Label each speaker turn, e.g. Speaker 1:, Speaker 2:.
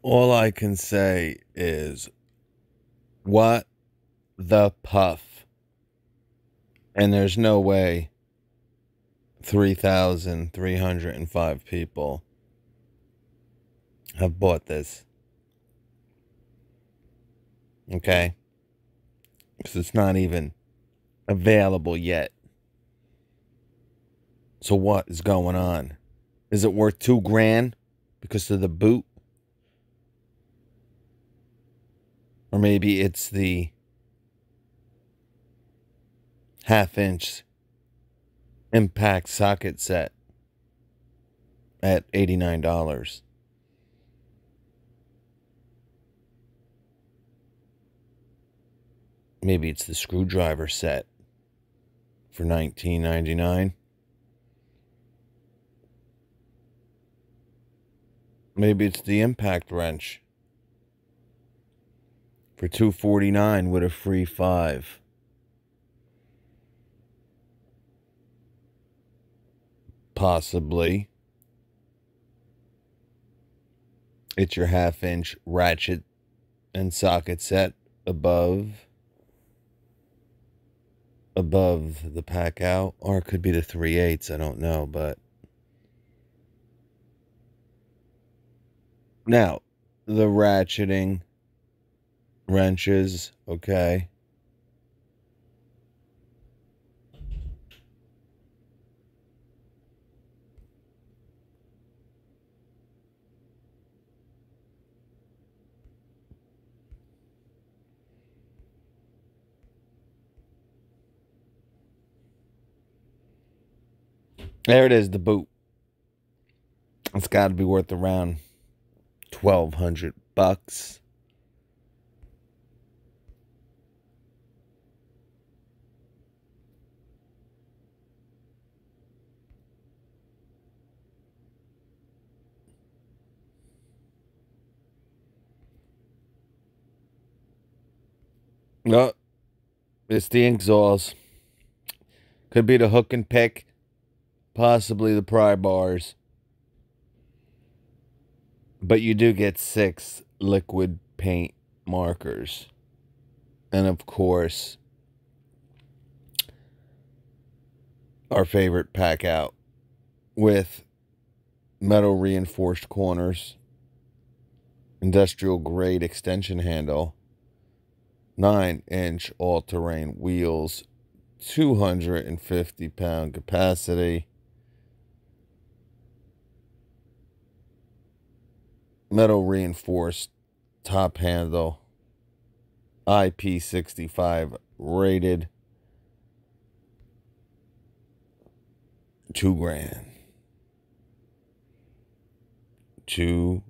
Speaker 1: All I can say is, what the puff? And there's no way 3,305 people have bought this. Okay? Because it's not even available yet. So what is going on? Is it worth $2,000 because of the boot? Or maybe it's the half-inch impact socket set at $89. Maybe it's the screwdriver set for $19.99. Maybe it's the impact wrench for $249 with a free 5. Possibly it's your half-inch ratchet and socket set above the Packout, or it could be the 3/8. I don't know, but now the ratcheting wrenches, okay. There it is, the boot. It's got to be worth around $1,200. No, it's the exhaust. Could be the hook and pick, possibly the pry bars. But you do get 6 liquid paint markers. And of course, our favorite Packout with metal reinforced corners, industrial grade extension handle, 9-inch all-terrain wheels, 250-pound capacity, metal reinforced top handle, IP65 rated, $2,000. $2,000.